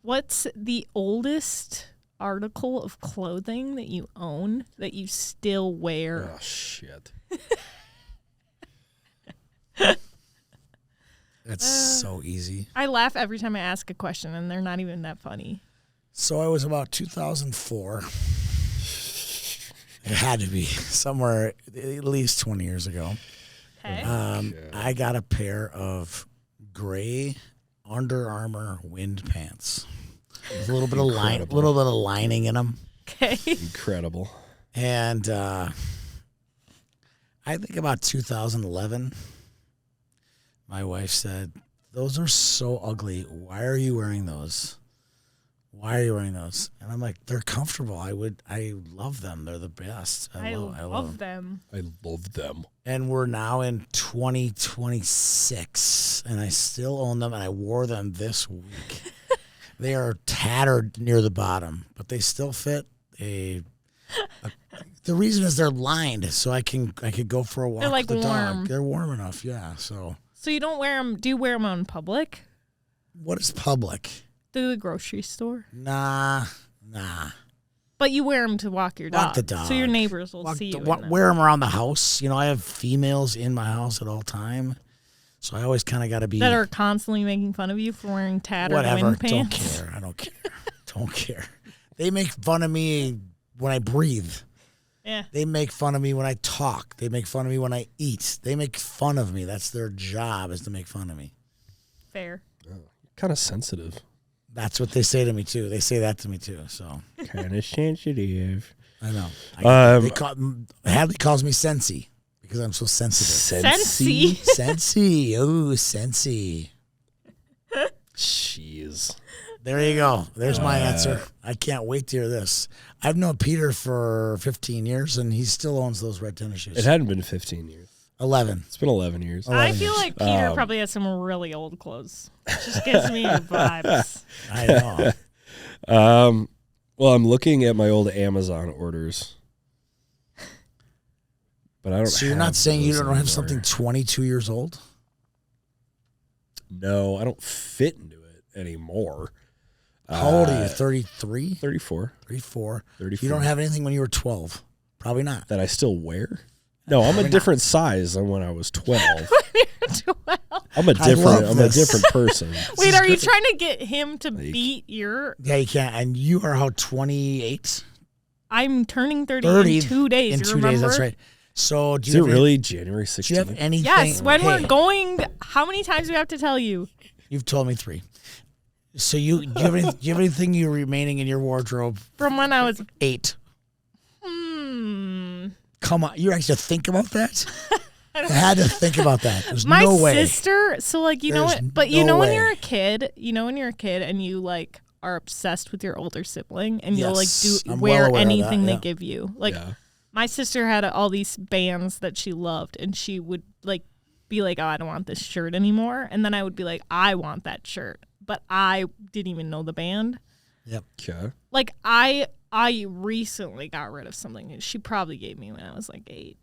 What's the oldest article of clothing that you own that you still wear? Oh, shit. It's so easy. I laugh every time I ask a question, and they're not even that funny. So I was about 2004. It had to be somewhere at least 20 years ago. Okay. I got a pair of gray Under Armour wind pants. With a little bit of lining in them. Okay. Incredible. And I think about 2011, my wife said, "Those are so ugly. Why are you wearing those? Why are you wearing those?" And I'm like, "They're comfortable. I love them. They're the best. I love them. I love them. And we're now in 2026, and I still own them, and I wore them this week. They are tattered near the bottom, but they still fit. The reason is they're lined, so I could go for a walk with the dog. They're warm enough, yeah. So you don't wear them? Do you wear them out in public? What is public? The grocery store. Nah. But you wear them to walk your dog. Walk the dog. So your neighbors will see you. Wear them around the house. You know, I have females in my house at all time. So I always kind of got to be... That are constantly making fun of you for wearing tattered wind pants? I don't care. Don't care. They make fun of me when I breathe. Yeah. They make fun of me when I talk. They make fun of me when I eat. They make fun of me. That's their job, is to make fun of me. Fair. Kind of sensitive. That's what they say to me, too. They say that to me, too. So Kind of sensitive. I know. Hadley calls me Sensei. Because I'm so sensitive. Sensei? Sensei. Oh, Sensei. Jeez. There you go. There's my answer. I can't wait to hear this. I've known Peter for 15 years, and he still owns those red tennis shoes. It hadn't been 15 years. 11. It's been 11 years. I feel like Peter probably has some really old clothes. It just gives me vibes. I know. Well, I'm looking at my old Amazon orders. But I don't. So you're not saying you don't have something 22 years old? No, I don't fit into it anymore. How old are you? 33? 34. 34. 34. You don't have anything when you were 12? Probably not. That I still wear? No, I'm a different size than when I was 12. I'm a different person. Wait, are you trying to get him to beat your... Yeah, you can't. And you are how, 28? I'm turning 30 in 2 days. In 2 days, that's right. So do you Is it really January 16th? Do you have anything? Yes, when we're going, how many times do we have to tell you? You've told me 3. So do you have anything you remaining in your wardrobe? From when I was 8. Come on, you actually think about that? I had to think about that. There's no way. My sister, so like, you know what? But you know when you're a kid, and you like are obsessed with your older sibling, and you'll like wear anything they give you. Like my sister had all these bands that she loved, and she would like be like, "Oh, I don't want this shirt anymore," and then I would be like, "I want that shirt," but I didn't even know the band. Yep. Okay. Like I recently got rid of something she probably gave me when I was like 8.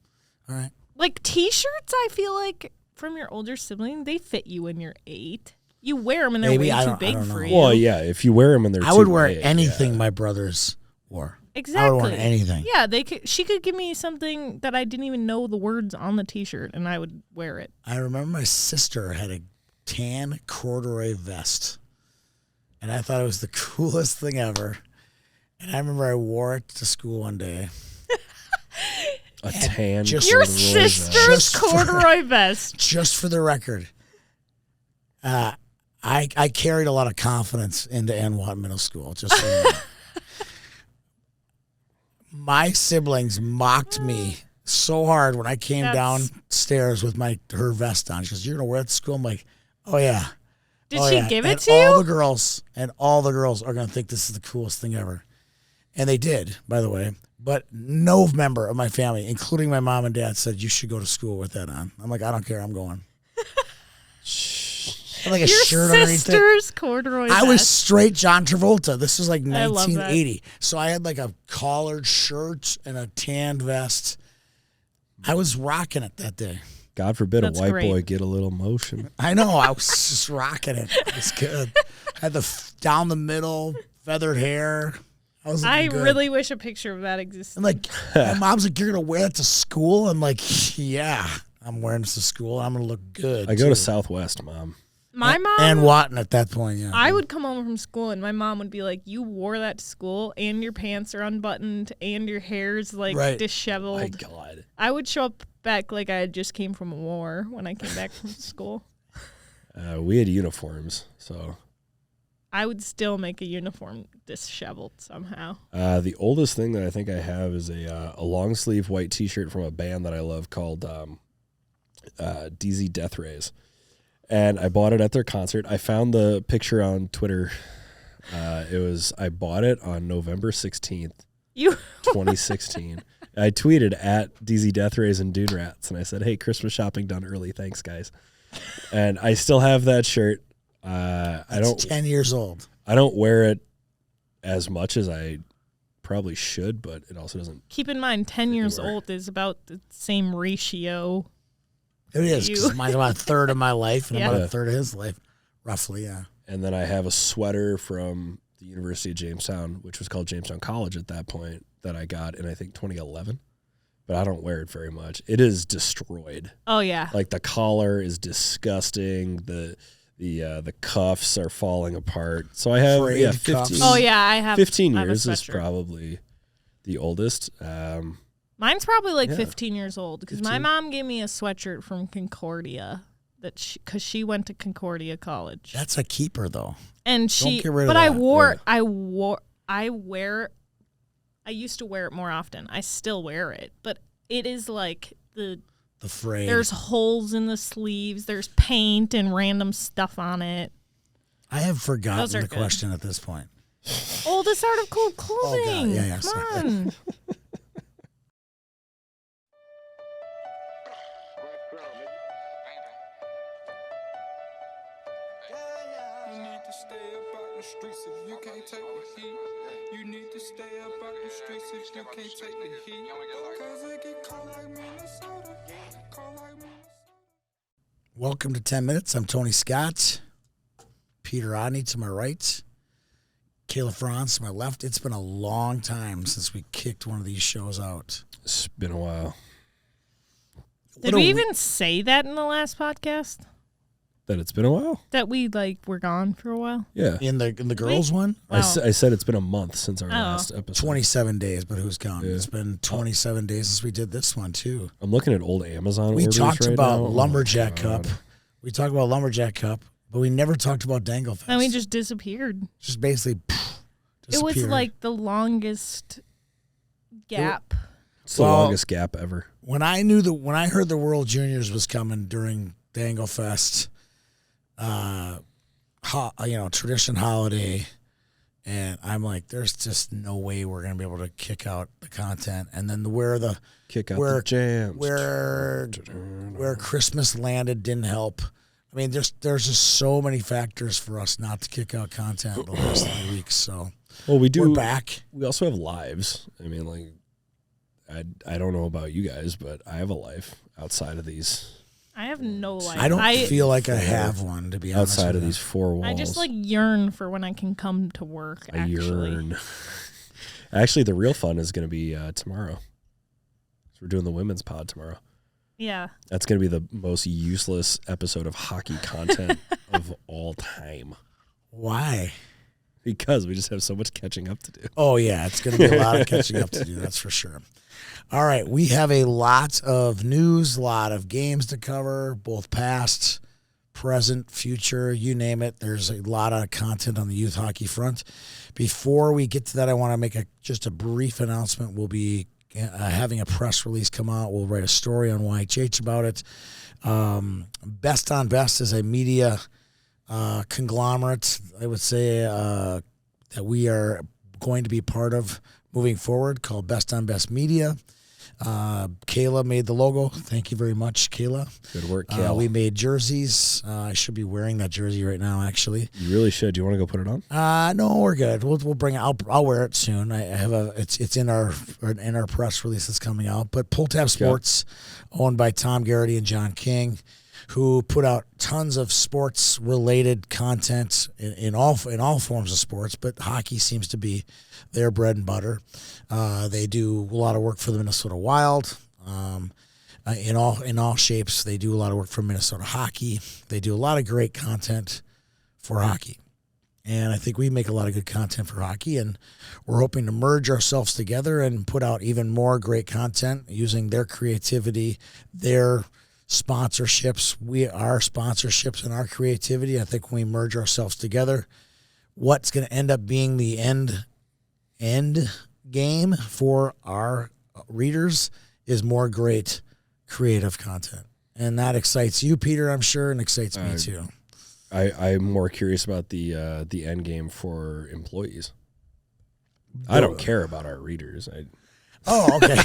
All right. Like T-shirts, I feel like from your older sibling, they fit you when you're 8. You wear them and they're way too big for you. Well, yeah, if you wear them and they're too big. I would wear anything my brothers wore. Exactly. I would wear anything. Yeah, she could give me something that I didn't even know the words on the T-shirt, and I would wear it. I remember my sister had a tan corduroy vest, and I thought it was the coolest thing ever. And I remember I wore it to school one day. A tan your sister's corduroy vest. Just for the record, I carried a lot of confidence into Anwatt Middle School. Just so you know. My siblings mocked me so hard when I came downstairs with her vest on. She goes, "You're gonna wear it to school?" I'm like, "Oh yeah." Did she give it to you? you? All the girls are gonna think this is the coolest thing ever, and they did, by the way. But no member of my family, including my mom and dad, said you should go to school with that on. I'm like, I don't care. I'm going. Like a shirt underneath it. Your sister's corduroy vest. I was straight John Travolta. This was like 1980. So I had like a collared shirt and a tanned vest. I was rocking it that day. God forbid a white boy get a little motion. I know. I was just rocking it. It was good. I had the down the middle, feathered hair. I really wish a picture of that existed. And like, my mom's like, "You're gonna wear that to school?" I'm like, "Yeah, I'm wearing this to school. I'm gonna look good." I go to Southwest, Mom. My mom and Watton at that point. Yeah, I would come home from school and my mom would be like, "You wore that to school, and your pants are unbuttoned, and your hair's like disheveled." My God, I would show up back like I had just came from a war when I came back from school. We had uniforms, so I would still make a uniform disheveled somehow. The oldest thing that I think I have is a long sleeve white T-shirt from a band that I love called DZ Death Rays. And I bought it at their concert. I found the picture on Twitter. I bought it on November 16th, 2016. I tweeted at DZ Death Rays and Dune Rats, and I said, "Hey, Christmas shopping done early. Thanks, guys." And I still have that shirt. It's 10 years old. I don't wear it as much as I probably should, but it also doesn't. Keep in mind, 10 years old is about the same ratio. It is, because mine's about a third of my life and about a third of his life, roughly, yeah. And then I have a sweater from the University of Jamestown, which was called Jamestown College at that point, that I got in, I think, 2011. But I don't wear it very much. It is destroyed. Oh, yeah. Like, the collar is disgusting. The cuffs are falling apart. So I have 15. Oh, yeah, I have 15 years is probably the oldest. Mine's probably like 15 years old because my mom gave me a sweatshirt from Concordia because she went to Concordia College. That's a keeper though. And Don't get rid of but that. I used to wear it more often. I still wear it, but it is like the frayed. There's holes in the sleeves. There's paint and random stuff on it. I have forgotten the question at this point. Oldest art of cool clothing. Oh, God. Yeah, Come on. Streets if you can't take the heat. You need to stay up out the streets if you can't take the heat. Cause it get cold like Minnesota. Cold like Minnesota. Welcome to 10 Minutes. I'm Tony Scott. Peter Rodney to my right. Kayla Franz to my left. It's been a long time since we kicked one of these shows out. It's been a while. Did we even say that in the last podcast? That it's been a while? That we were gone for a while? Yeah. In the girls one? I said it's been a month since our last episode. 27 days, but who's counting? Yeah. It's been 27 days since we did this one, too. I'm looking at old Amazon orders. We talked about now. Lumberjack Cup. We talked about Lumberjack Cup, but we never talked about Danglefest. And we just disappeared. Just basically disappeared. It was like the longest gap. It's the longest gap ever. When I heard the World Juniors was coming during Danglefest, tradition holiday, and I'm like, there's just no way we're gonna be able to kick out the content. And then the jams, where Christmas landed didn't help. I mean, there's just so many factors for us not to kick out content the last 3 weeks. So, we're back. We also have lives. I mean, like, I don't know about you guys, but I have a life outside of these. I have no life. I don't feel like I have one, to be honest. Outside of these four walls. I just yearn for when I can come to work. Yearn. Actually, the real fun is going to be tomorrow. So we're doing the women's pod tomorrow. Yeah. That's going to be the most useless episode of hockey content of all time. Why? Because we just have so much catching up to do. Oh, yeah. It's going to be a lot of catching up to do. That's for sure. All right. We have a lot of news, a lot of games to cover, both past, present, future, you name it. There's a lot of content on the youth hockey front. Before we get to that, I want to make just a brief announcement. We'll be having a press release come out. We'll write a story on YHH about it. Best on Best is a media conglomerate, I would say, that we are going to be part of moving forward, called Best on Best Media. Kayla made the logo. Thank you very much, Kayla. Good work, Kayla. We made jerseys. I should be wearing that jersey right now, actually. You really should. Do you want to go put it on? No, we're good. We'll bring it. I'll wear it soon. I have it's in our press release that's coming out. But Pull Tab Sports, owned by Tom Garrity and John King. who put out tons of sports-related content in all forms of sports, but hockey seems to be their bread and butter. They do a lot of work for the Minnesota Wild. In all shapes, they do a lot of work for Minnesota hockey. They do a lot of great content for hockey. And I think we make a lot of good content for hockey, and we're hoping to merge ourselves together and put out even more great content using their creativity, their sponsorships, our sponsorships and our creativity. I think when we merge ourselves together, what's going to end up being the end game for our readers is more great creative content. And that excites you, Peter, I'm sure, and excites me too. I'm more curious about the end game for employees. I don't care about our readers. Oh, okay.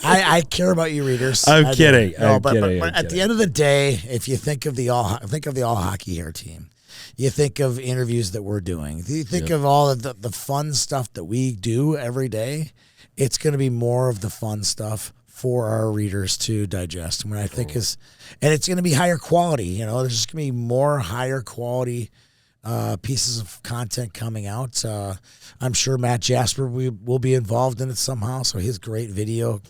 I care about you, readers. I'm kidding. But at the end of the day, if you think of the all hockey hair team, you think of interviews that we're doing. You think of all of the fun stuff that we do every day. It's going to be more of the fun stuff for our readers to digest. And what I think and it's going to be higher quality. There's just going to be more higher quality pieces of content coming out. I'm sure Matt Jasper will be involved in it somehow. So his great video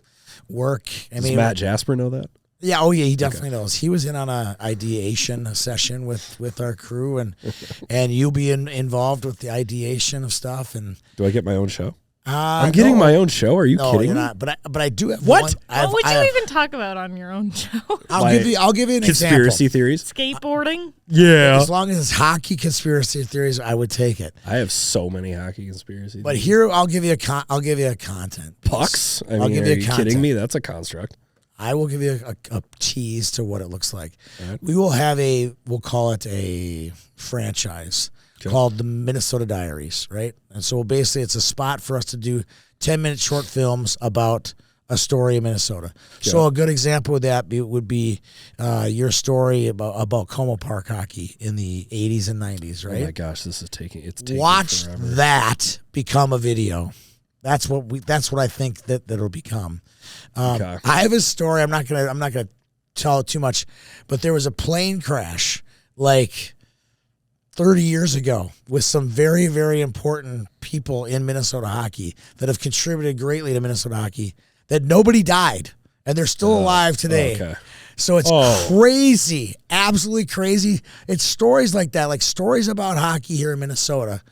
work. Does Matt Jasper know that? Yeah. Oh yeah. He definitely knows. He was in on a ideation session with our crew, and you'll be involved with the ideation of stuff. And do I get my own show? I'm getting my own show. Are you kidding you're me? Not. But I do have what? What would you even talk about on your own show? I'll give you an conspiracy example. Theories. Skateboarding. Yeah. As long as it's hockey conspiracy theories, I would take it. I have so many hockey conspiracy. But here, I'll give you a content piece. Pucks. I'll give you a content. Kidding me? That's a construct. I will give you a tease to what it looks like. Right. We will have we'll call it a franchise called the Minnesota Diaries, right? And so basically it's a spot for us to do 10-minute short films about a story in Minnesota. Okay. So a good example of that would be your story about Como Park hockey in the 80s and 90s, right? Oh my gosh, it's taking Watch forever. That become a video. That's what I think that it'll become. I have a story. I'm not gonna tell it too much, but there was a plane crash like 30 years ago with some very, very important people in Minnesota hockey that have contributed greatly to Minnesota hockey, that nobody died and they're still alive today. Okay. So it's crazy, absolutely crazy. It's stories like that, like stories about hockey here in Minnesota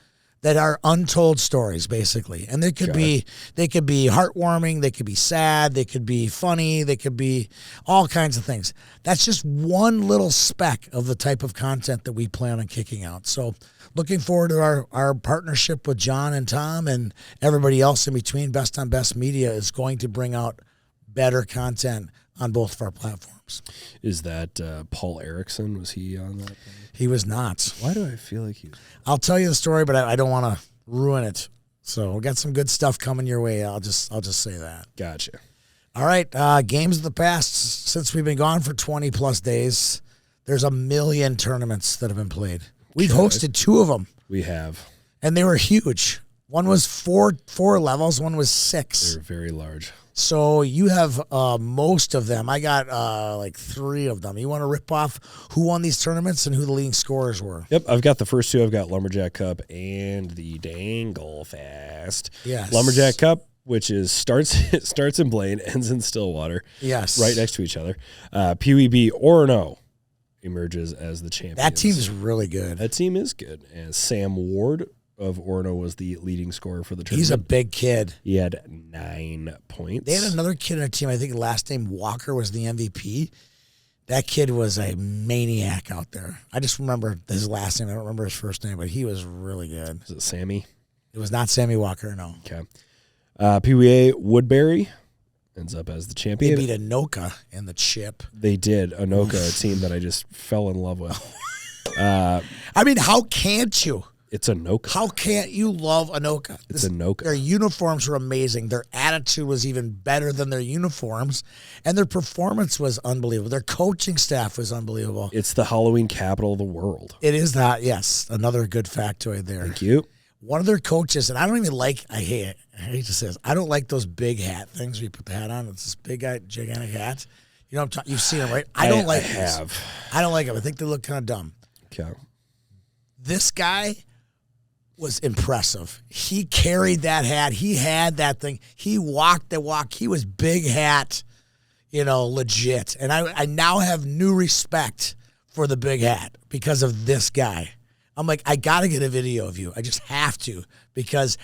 that are untold stories, basically. And they could be heartwarming, they could be sad, they could be funny, they could be all kinds of things. That's just one little speck of the type of content that we plan on kicking out. So looking forward to our partnership with John and Tom and everybody else in between. Best on Best Media is going to bring out better content on both of our platforms. Is that Paul Erickson? Was he on that? He was not. Why do I feel like he was? I'll tell you the story, but I don't want to ruin it. So we got some good stuff coming your way. I'll just say that. Gotcha. All right. Games of the past, since we've been gone for 20 plus days, there's 1 million tournaments that have been played. We've hosted 2 of them. We have. And they were huge. One was four levels. One was 6. They're very large. So you have most of them. I got like 3 of them. You want to rip off who won these tournaments and who the leading scorers were? Yep, I've got the first 2. I've got Lumberjack Cup and the Danglefest. Yes. Lumberjack Cup, which is starts in Blaine, ends in Stillwater. Yes. Right next to each other. PWB Orono emerges as the champion. That team is really good. That team is good. And Sam Ward of Orono was the leading scorer for the tournament. He's a big kid. He had 9 points. They had another kid in their team. I think last name Walker was the MVP. That kid was a maniac out there. I just remember his last name. I don't remember his first name, but he was really good. Was it Sammy? It was not Sammy Walker, no. Okay. PWA Woodbury ends up as the champion. They beat Anoka in the chip. They did. Anoka, a team that I just fell in love with. I mean, how can't you? It's Anoka. How can't you love Anoka? It's Anoka. Their uniforms were amazing. Their attitude was even better than their uniforms. And their performance was unbelievable. Their coaching staff was unbelievable. It's the Halloween capital of the world. It is that, yes. Another good factoid there. Thank you. One of their coaches, and I don't even like, I hate to say this, I don't like those big hat things where you put the hat on. It's this big, gigantic hat. You know, you've seen them, right? I don't like have. I don't like them. I think they look kind of dumb. Okay. This guy was impressive. He carried that hat. He had that thing. He walked the walk. He was big hat, legit. And I now have new respect for the big hat because of this guy. I'm like, I got to get a video of you. I just have to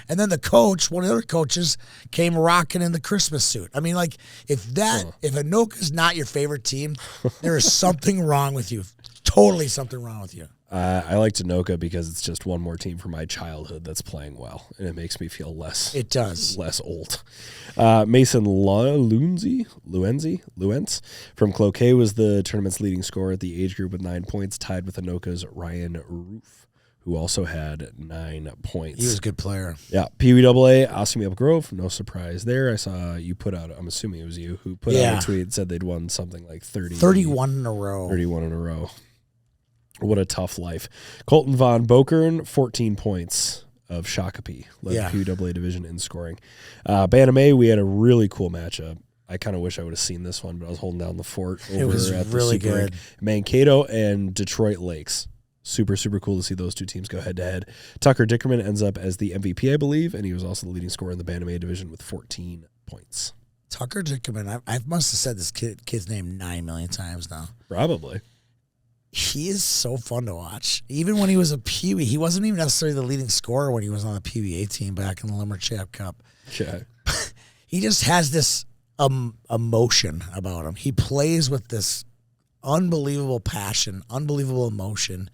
and then the coach, one of the other coaches, came rocking in the Christmas suit. I mean, like, if Anoka's not your favorite team, there is something wrong with you. Totally something wrong with you. I like Anoka because it's just one more team from my childhood that's playing well, and it makes me feel less. It does. Less old. Mason Luenz from Cloquet was the tournament's leading scorer at the age group with 9 points, tied with Anoka's Ryan Roof, who also had 9 points. He was a good player. Yeah. PWAA, Osseo Up Grove, no surprise there. I saw you put out, I'm assuming it was you, who put out a tweet that said they'd won something like 31 in a row. 31 in a row. What a tough life. Colton Von Bokern, 14 points of Shakopee, led the PWAA division in scoring. Bantamay, we had a really cool matchup. I kind of wish I would have seen this one, but I was holding down the fort over it was at really the Super good. Mankato and Detroit Lakes. Super, super cool to see those two teams go head-to-head. Tucker Dickerman ends up as the MVP, I believe, and he was also the leading scorer in the Bantamay division with 14 points. Tucker Dickerman, I must have said this kid's name 9 million times now. Probably. He is so fun to watch. Even when he was a Pee-wee, he wasn't even necessarily the leading scorer when he was on the PBA team back in the Lumberjack Cup. Yeah. He just has this emotion about him. He plays with this unbelievable passion, unbelievable emotion,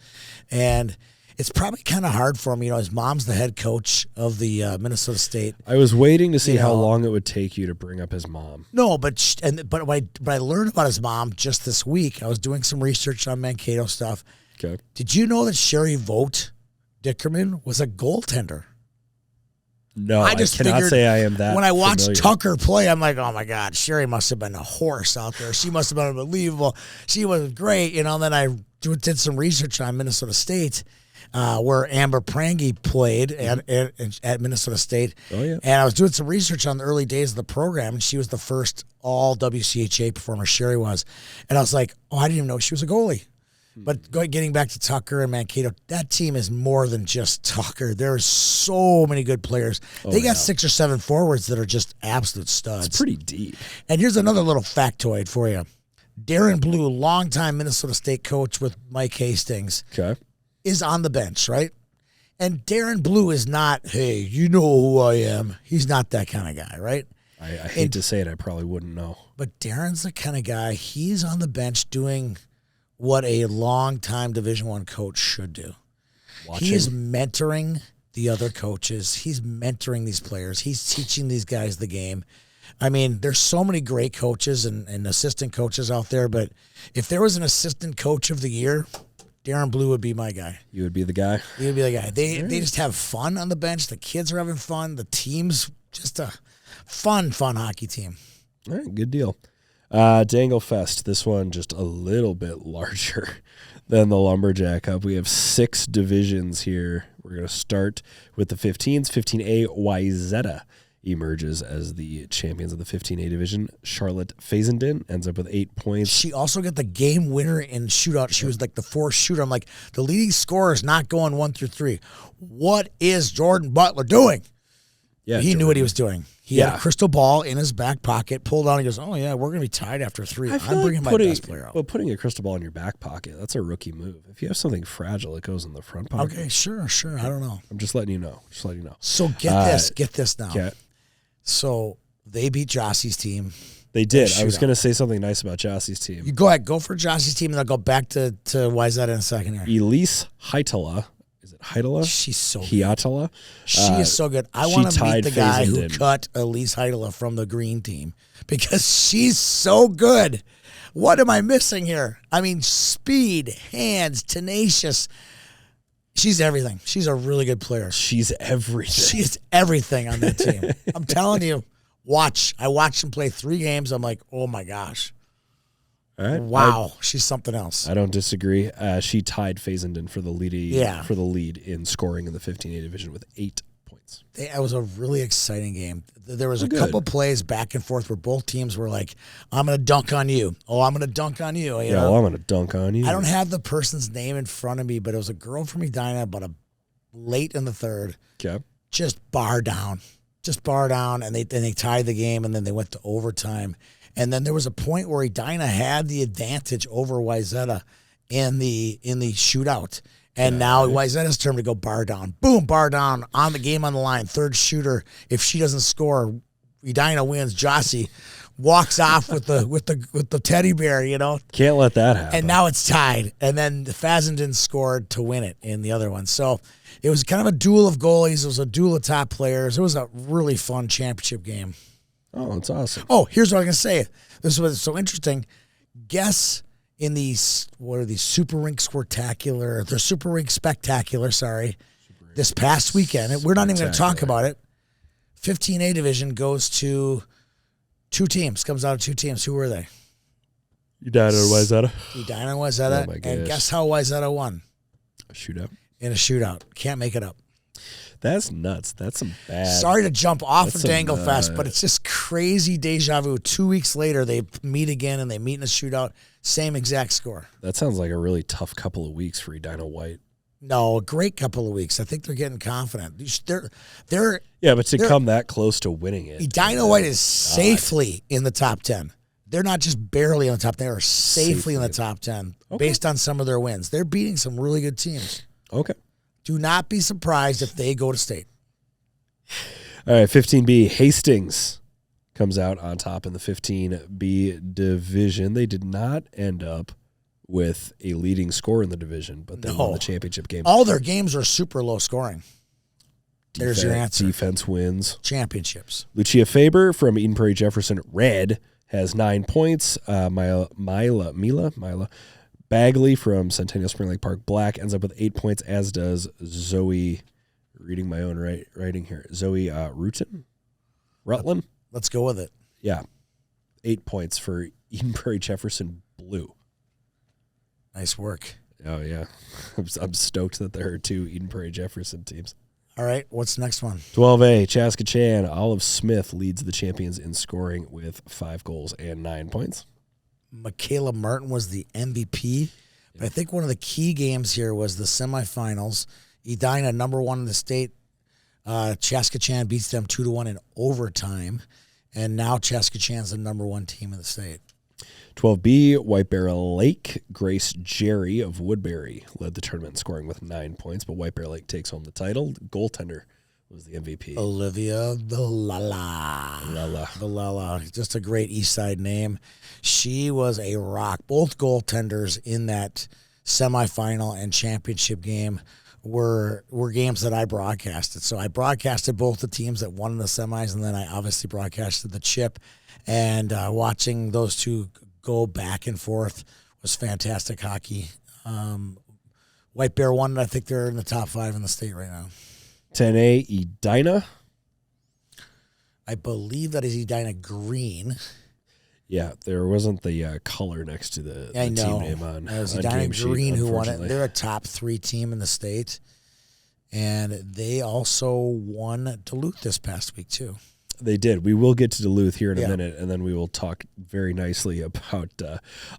and it's probably kind of hard for him. His mom's the head coach of the Minnesota State. I was waiting to see how long it would take you to bring up his mom. No, but I learned about his mom just this week. I was doing some research on Mankato stuff. Okay. Did you know that Sherry Vogt Dickerman was a goaltender? No, I cannot say I am that. When I watched familiar. Tucker play, I'm like, oh my God, Sherry must have been a horse out there. She must have been unbelievable. She was great. And then I did some research on Minnesota State, where Amber Prangy played at Minnesota State. Oh, yeah. And I was doing some research on the early days of the program, and she was the first all WCHA performer, Sherry was. And I was like, oh, I didn't even know she was a goalie. But getting back to Tucker and Mankato, that team is more than just Tucker. There's so many good players. They got 6 or 7 forwards that are just absolute studs. It's pretty deep. And here's another little factoid for you. Darren Blue, longtime Minnesota State coach with Mike Hastings, is on the bench, right? And Darren Blue is not, hey, you know who I am. He's not that kind of guy, right? I hate to say it, I probably wouldn't know. But Darren's the kind of guy, he's on the bench doing what a long-time Division I coach should do. He is mentoring the other coaches. He's mentoring these players. He's teaching these guys the game. I mean, there's so many great coaches and assistant coaches out there, but if there was an assistant coach of the year, Darren Blue would be my guy. You would be the guy? He would be the guy. They just have fun on the bench. The kids are having fun. The team's just a fun hockey team. All right, good deal. Danglefest, this one just a little bit larger than the Lumberjack Cup. We have 6 divisions here. We're going to start with the 15s. 15A, Wayzata emerges as the champions of the 15A division. Charlotte Fazenden ends up with 8 points. She also got the game winner in shootout. She was like the 4th shooter. I'm like, the leading scorer is not going 1 through 3. What is Jordan Butler doing? Yeah, he knew what he was doing. He had a crystal ball in his back pocket, pulled out, and he goes, oh, yeah, we're going to be tied after 3. I'm bringing my best player out. Well, putting a crystal ball in your back pocket, that's a rookie move. If you have something fragile, it goes in the front pocket. Okay, sure. I don't know. I'm just letting you know. So get this now. Okay. So they beat Jossie's team. They did. I was going to say something nice about Jossie's team. You go ahead. Go for Jossie's team, and I'll go back to Wayzata in a second here. Elise Heitala. Is it Heitala? She's so good. Hiatala? She is so good. I want to meet the guy who cut Elise Heitala from the green team because she's so good. What am I missing here? I mean, speed, hands, tenacious. She's everything. She's a really good player. She's everything. She's everything on that team. I'm telling you, watch. I watched him play 3 games. I'm like, oh, my gosh. All right. Wow, she's something else. I don't disagree. She tied Fazenden for the lead in scoring in the 15A division with 8 points. It was a really exciting game. There was a couple plays back and forth where both teams were like, I'm going to dunk on you. Oh, I'm going to dunk on you. I'm going to dunk on you. I don't have the person's name in front of me, but it was a girl from Edina, but late in the third. Okay. Just bar down, and they tied the game, and then they went to overtime. And then there was a point where Edina had the advantage over Wayzata in the shootout. And now Wayzata's turn to go bar down. Boom, bar down, on the game on the line. Third shooter. If she doesn't score, Edina wins. Jossie walks off with the teddy bear, Can't let that happen. And now it's tied. And then Fazenden scored to win it in the other one. So it was kind of a duel of goalies. It was a duel of top players. It was a really fun championship game. Oh, it's awesome. Oh, here's what I'm going to say. This was so interesting. Guess in these, what are these, Super Rink Squirtacular, the Super Rink Spectacular, this past weekend. We're not even going to talk about it. 15A division goes to comes out of two teams. Who were they? Edina and Wayzata. Edina and Wayzata. Oh my gosh. And guess how Wayzata won? A shootout. In a shootout. Can't make it up. That's nuts. That's some bad. Sorry to jump off of Danglefest, but it's just crazy deja vu. 2 weeks later, they meet again, and they meet in a shootout. Same exact score. That sounds like a really tough couple of weeks for Edina White. No, a great couple of weeks. I think they're getting confident. But to come that close to winning it. Edina White is safely in the top 10. They're not just barely in the top 10. They are safely in the top 10 based on some of their wins. They're beating some really good teams. Okay. Do not be surprised if they go to state. All right, 15B, Hastings comes out on top in the 15B division. They did not end up with a leading score in the division, but they won the championship game. All their games are super low scoring. There's your answer. Defense wins. Championships. Lucia Faber from Eden Prairie Jefferson Red has 9 points. Mila Bagley from Centennial Spring Lake Park Black ends up with 8 points, as does Zoe, reading my own writing here, Zoe Rutland. Let's go with it. Yeah. 8 points for Eden Prairie Jefferson Blue. Nice work. Oh, yeah. I'm stoked that there are 2 Eden Prairie Jefferson teams. All right, what's the next one? 12A, Chaska-Chan. Olive Smith leads the champions in scoring with 5 goals and 9 points. Michaela Martin was the MVP. But I think one of the key games here was the semifinals. Edina, number 1 in the state. Chaska-Chan beats them 2-1 in overtime. And now Chaska-Chan's the number 1 team in the state. 12B, White Bear Lake. Grace Jerry of Woodbury led the tournament scoring with 9 points, but White Bear Lake takes home the title. Goaltender was the MVP. Olivia Villela. Just a great East Side name. She was a rock. Both goaltenders in that semifinal and championship game were games that I broadcasted. So I broadcasted both the teams that won in the semis, and then I obviously broadcasted the chip. And watching those two go back and forth was fantastic hockey. White Bear won, and I think they're in the top 5 in the state right now. 10A, Edina. I believe that is Edina Green. Yeah, there wasn't the color next to the team name on. It was Edina Green who won it. They're a top 3 team in the state. And they also won Duluth this past week, too. They did. We will get to Duluth here in a minute, and then we will talk very nicely about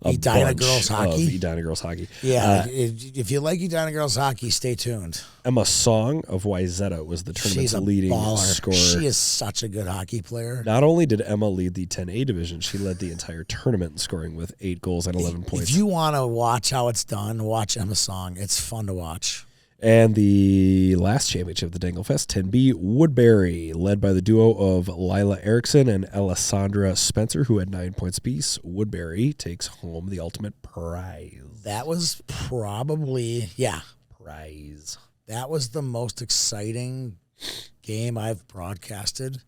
Edina girls hockey. Edina girls hockey. Yeah, if you like Edina girls hockey, stay tuned. Emma Song of Wayzata was the tournament's leading scorer. She is such a good hockey player. Not only did Emma lead the 10A division, she led the entire tournament in scoring with 8 goals and 11 points. If you want to watch how it's done, watch Emma Song. It's fun to watch. And the last championship of the Danglefest, 10B, Woodbury, led by the duo of Lila Erickson and Alessandra Spencer, who had 9 points apiece. Woodbury takes home the ultimate prize. That was probably, prize. That was the most exciting game I've broadcasted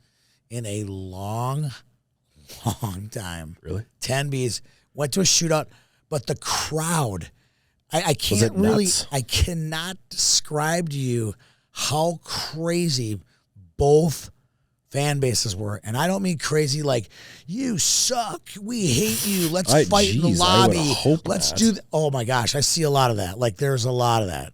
in a long time. Really? 10Bs. Went to a shootout, but the crowd... I cannot describe to you how crazy both fan bases were. And I don't mean crazy like, you suck, we hate you, let's fight in the lobby. Let's do oh my gosh, I see a lot of that. Like, there's a lot of that.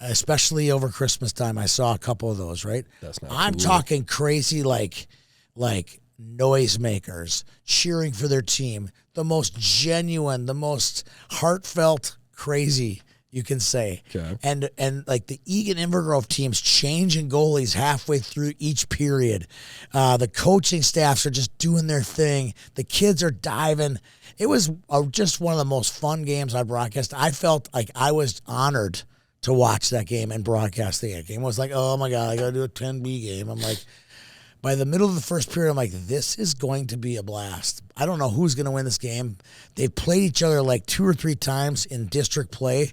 especially over Christmas time. I saw a couple of those, right? That's not I'm cool. talking crazy like noisemakers cheering for their team. The most genuine, the most heartfelt crazy you can say. Okay. And like the Egan Invergrove teams changing goalies halfway through each period. The coaching staffs are just doing their thing. The kids are diving. It was just one of the most fun games I broadcast. I felt like I was honored to watch that game and broadcast that game. I was like, oh my God, I got to do a 10B game. I'm like, by the middle of the first period, I'm like, this is going to be a blast. I don't know who's going to win this game. They've played each other like 2 or 3 times in district play.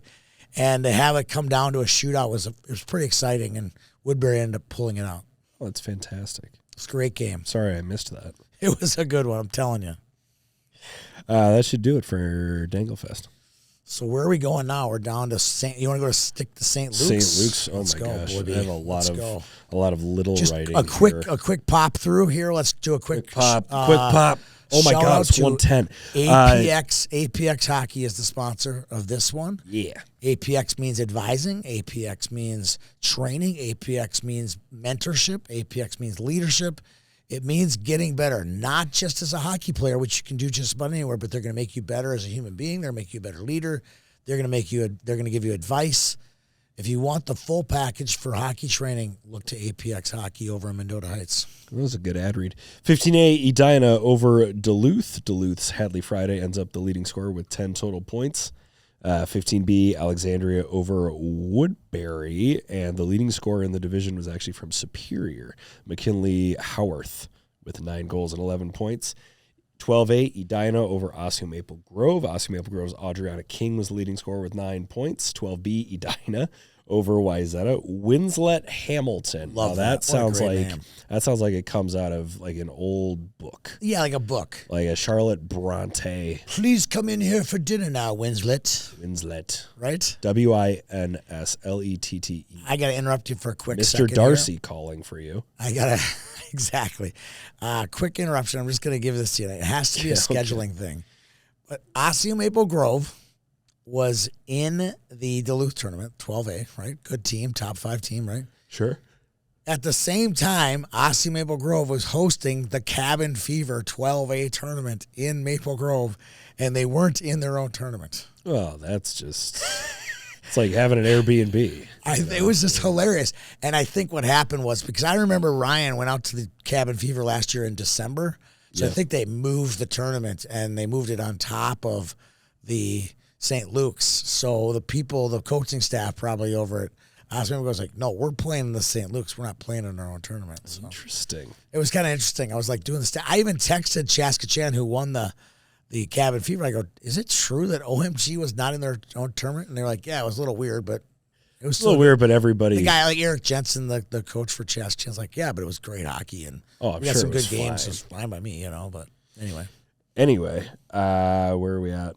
And to have it come down to a shootout was pretty exciting, and Woodbury ended up pulling it out. Oh, that's fantastic. It's a great game. Sorry I missed that. It was a good one, I'm telling you. That should do it for Danglefest. So where are we going now? We're down to St. You want to go to stick to St. Luke's? St. Luke's. Oh Let's my go, gosh, Woody. I have a lot of little Just writing. a quick here. pop through here. Let's do a quick pop. Quick pop. Oh my shout God, out it's to 110. APX Hockey is the sponsor of this one. Yeah. APX means advising. APX means training. APX means mentorship. APX means leadership. It means getting better, not just as a hockey player, which you can do just about anywhere, but they're going to make you better as a human being. They're going to make you a better leader. They're going to give you advice. If you want the full package for hockey training, look to APX Hockey over in Mendota Heights. That was a good ad read. 15A Edina over Duluth. Duluth's Hadley Friday ends up the leading scorer with 10 total points. 15B Alexandria over Woodbury, and the leading scorer in the division was actually from Superior, McKinley Howarth, with 9 goals and 11 points. 12A Edina over Osseo Maple Grove. Osseo Maple Grove's Adriana King was the leading scorer with 9 points. 12B Edina over Wayzata. Winslet Hamilton. Love that sounds like name. That sounds like it comes out of like an old book. Yeah, like a book. Like a Charlotte Bronte. Please come in here for dinner now, Winslet. Winslet. Right? Winslettte. I got to interrupt you for a quick Mr. second. Darcy here. calling for you. I got to, exactly. Quick interruption. I'm just going to give this to you. It has to be a scheduling thing. But Osseo Maple Grove was in the Duluth tournament, 12A, right? Good team, top 5 team, right? Sure. At the same time, Osseo Maple Grove was hosting the Cabin Fever 12A tournament in Maple Grove, and they weren't in their own tournament. Oh, that's just... It's like having an Airbnb. It was just hilarious. And I think what happened was, because I remember Ryan went out to the Cabin Fever last year in December, so I think they moved the tournament, and they moved it on top of the St. Luke's. So the coaching staff probably over at Osseo goes like, no, we're playing in the St. Luke's. We're not playing in our own tournament. So Interesting. it was kind of interesting. I was like doing this. I even texted Chaska Chan, who won the Cabin Fever. I go, is it true that OMG was not in their own tournament? And they're like, yeah, it was a little weird, but it was a little weird, but everybody... The guy like Eric Jensen, the coach for Chaska Chan's like, yeah, but it was great hockey. And I'm we got sure some it good was games. fine. It was fine by me, but anyway. Anyway, where are we at?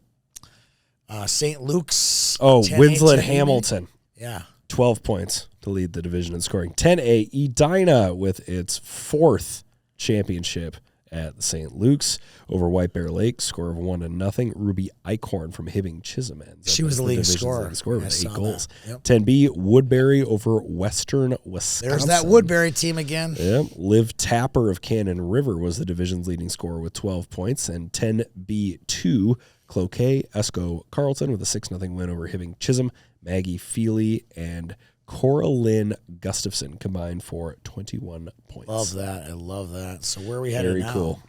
St. Luke's. Oh, 10A, Winslet 10A, Hamilton. Yeah. 12 points to lead the division in scoring. 10A Edina with its 4th championship at the St. Luke's over White Bear Lake, score of 1-0. Ruby Eichhorn from Hibbing Chisholm ends. She was the leading scorer. With 8 goals. Yep. 10B Woodbury over Western Wisconsin. There's that Woodbury team again. Yep. Liv Tapper of Cannon River was the division's leading scorer with 12 points. And 10B2 Cloquet Esco Carlton with a 6-0 win over Hibbing Chisholm. Maggie Feely and Coraline Gustafson combined for 21 points. Love that. I love that. So where are we headed Very now? cool.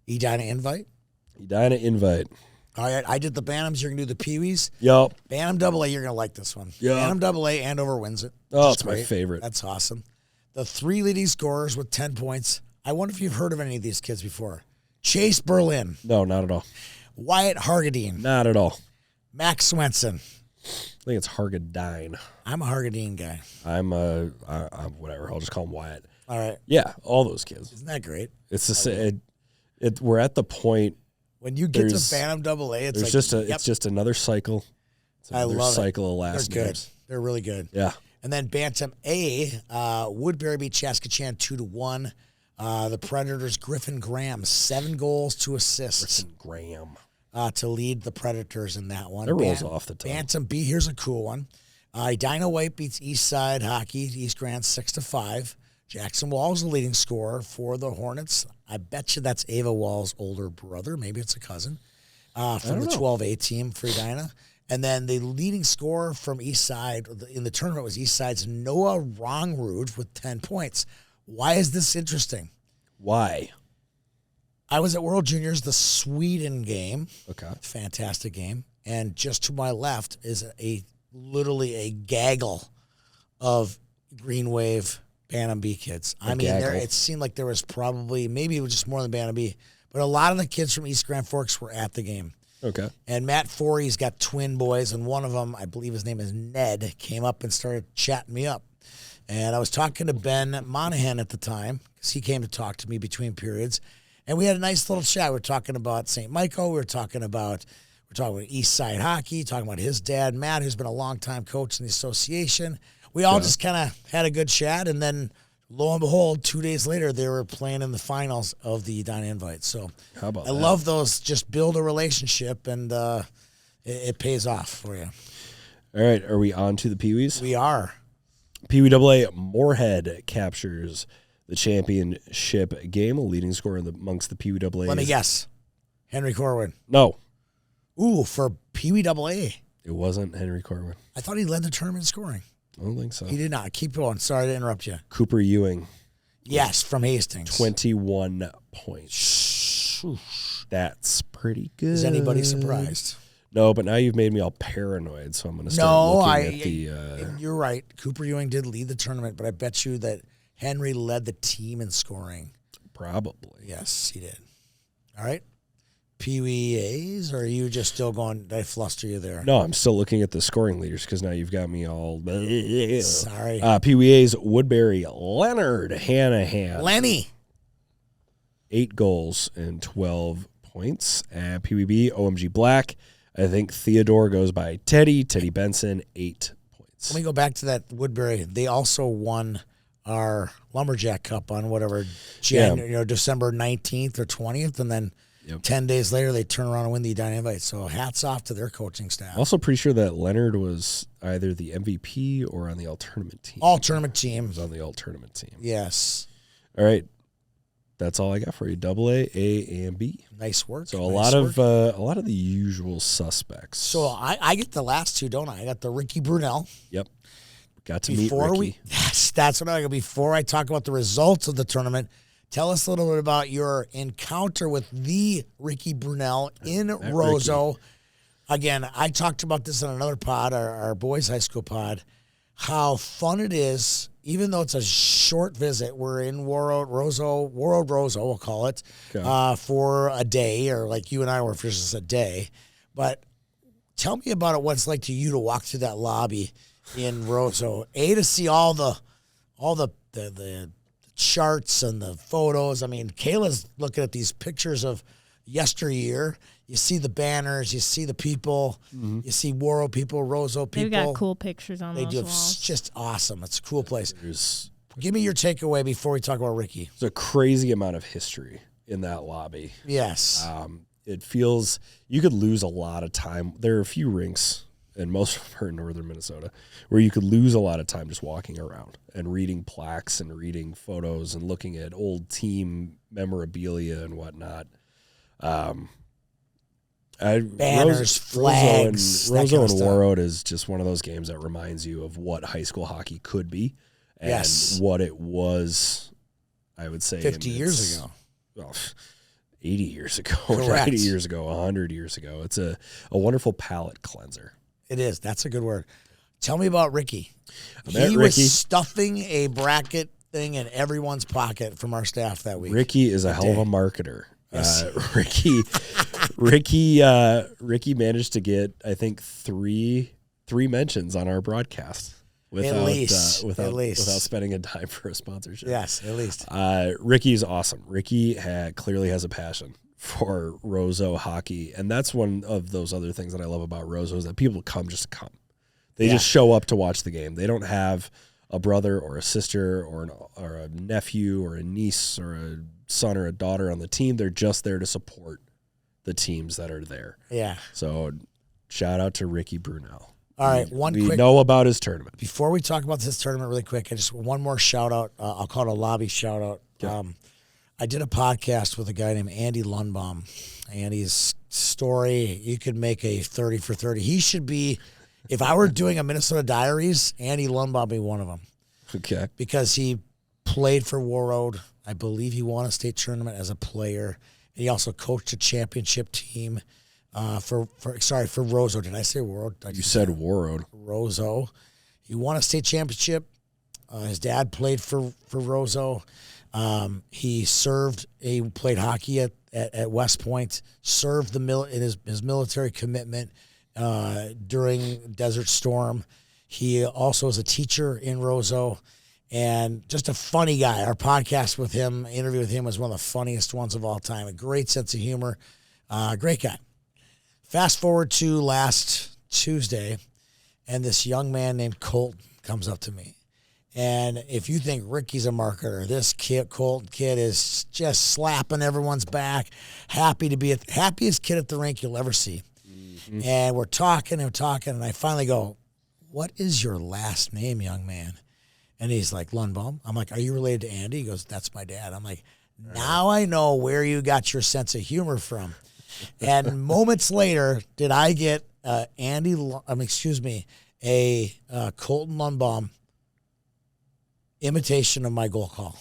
Edina Invite? Edina Invite. All right. I did the Bantams. You're going to do the Pee-wees. Yup. Bantam AA, you're going to like this one. Yep. Bantam AA, Andover wins it. Oh, it's my favorite. That's awesome. The 3 leading scorers with 10 points. I wonder if you've heard of any of these kids before. Chase Berlin. No, not at all. Wyatt Hargadine. Not at all. Max Swenson. I think it's Hargadine. I'm a Hargadine guy. I'm whatever. I'll just call him Wyatt. All right. Yeah, all those kids. Isn't that great? It's the we're at the point When you get to There's- Bantam AA, it's like, it's just another cycle. It's I another love cycle of it. last They're good. names. They're really good. Yeah. And then Bantam A, Woodbury beat Chaskatchan 2-1. The Predators, Griffin Graham, 7 goals, 2 assists Graham. to lead the Predators in that one. That rolls off the tongue. Bantam B, here's a cool one. Edina White beats East Side Hockey, East Grand 6-5. Jackson Wall's the leading scorer for the Hornets. I bet you that's Ava Wall's older brother. Maybe it's a cousin from the 12A team for Edina. And then the leading scorer from East Side in the tournament was East Side's Noah Rongrud with 10 points. Why is this interesting? Why? I was at World Juniors, the Sweden game. Okay. Fantastic game. And just to my left is literally a gaggle of Green Wave Bantam B kids. It seemed like there was maybe it was just more than Bantam B, but a lot of the kids from East Grand Forks were at the game. Okay. And Matt Forey's got twin boys, and one of them, I believe his name is Ned, came up and started chatting me up. And I was talking to Ben Monahan at the time because he came to talk to me between periods. And we had a nice little chat. We were talking about St. Michael. We were talking about East Side Hockey, talking about his dad, Matt, who's been a long-time coach in the association. We all just kind of had a good chat, and then lo and behold, 2 days later, they were playing in the finals of the Edina Invite. So how about I love those. Just build a relationship, and it pays off for you. All right, are we on to the Pee-wees? We are. Pee-wee AA Moorhead captures the championship game, a leading scorer amongst the Pee-wee AA. Let me guess. Henry Corwin. No. Ooh, for Pee-wee AA. It wasn't Henry Corwin. I thought he led the tournament in scoring. I don't think so. He did not. Keep going. Sorry to interrupt you. Cooper Ewing. Yes, from Hastings. 21 points. That's pretty good. Is anybody surprised? No, but now you've made me all paranoid, so I'm going to start looking at the... You're right. Cooper Ewing did lead the tournament, but I bet you that Henry led the team in scoring. Probably. Yes, he did. All right. Pee-wee A's, or are you just still going, did I fluster you there? No, I'm still looking at the scoring leaders because now you've got me all... Sorry. Pee-wee A's, Woodbury, Leonard Hanahan. Lenny. 8 goals and 12 points. Pee-wee B, OMG Black. I think Theodore goes by Teddy Benson, 8 points. Let me go back to that Woodbury. They also won our Lumberjack Cup on December 19th or 20th, and then 10 days later they turn around and win the Edina Invite. So hats off to their coaching staff. Also pretty sure that Leonard was either the MVP or on the all-tournament team. All-tournament team. He was on the all-tournament team. Yes. All right. That's all I got for you. AA, A, and B. Nice work. So a lot of the usual suspects. So I get the last two, don't I? I got the Ricky Brunel. Yep. Got to meet Ricky. That's what I got. Before I talk about the results of the tournament, tell us a little bit about your encounter with the Ricky Brunel in Roseau. Ricky. Again, I talked about this in another pod, our boys' high school pod, how fun it is. Even though it's a short visit, we're in World Roseau, we'll call it, for a day, or like you and I were for just a day. But tell me about what it's like to you to walk through that lobby in Roseau. To see all the charts and the photos. I mean, Kayla's looking at these pictures of yesteryear. You see the banners, you see the people, you see Woro people, Roseau people. They've got cool pictures on those walls. It's just awesome. It's a cool place. Give me your takeaway before we talk about Ricky. There's a crazy amount of history in that lobby. Yes. It feels you could lose a lot of time. There are a few rinks, and most of them are in northern Minnesota, where you could lose a lot of time just walking around and reading plaques and reading photos and looking at old team memorabilia and whatnot. Banners, flags. Roseau and Warroad is just one of those games that reminds you of what high school hockey could be and what it was, I would say. 50 years ago. Well, 80 years ago, Correct. 90 years ago, 100 years ago. It's a wonderful palate cleanser. It is. That's a good word. Tell me about Ricky. He was stuffing a bracket thing in everyone's pocket from our staff that week. Ricky is a hell of a marketer. Yes. Ricky managed to get, I think, three mentions on our broadcast without spending a dime for a sponsorship. Yes, at least. Ricky's awesome. Ricky clearly has a passion for Roseau hockey, and that's one of those other things that I love about Roseau is that people come just to come. They just show up to watch the game. They don't have a brother or a sister or a nephew or a niece or a son or a daughter on the team. They're just there to support the teams that are there. Yeah. So shout out to Ricky Brunel. All right, we know about his tournament. Before we talk about this tournament really quick, I just one more shout out. I'll call it a lobby shout out. Yeah. I did a podcast with a guy named Andy Lundbaum. Andy's story, you could make a 30 for 30. He should be, if I were doing a Minnesota Diaries, Andy Lundbaum would be one of them. Okay. Because he played for Warroad. I believe he won a state tournament as a player. And he also coached a championship team for Roseau. Did I say Warroad? You said Warroad. Roseau. He won a state championship. His dad played for Roseau. He played hockey at West Point, served in his military commitment during Desert Storm. He also is a teacher in Roseau and just a funny guy. Our podcast with him, interview with him, was one of the funniest ones of all time. A great sense of humor. Great guy. Fast forward to last Tuesday, and this young man named Colton comes up to me. And if you think Ricky's a marketer, this Colton kid is just slapping everyone's back, happiest kid at the rink you'll ever see. Mm-hmm. And we're talking, and I finally go, "What is your last name, young man?" And he's like, "Lundbaum." I'm like, "Are you related to Andy?" He goes, "That's my dad." I'm like, "Now I know where you got your sense of humor from." And moments later, did I get a Colton Lundbaum imitation of my goal call.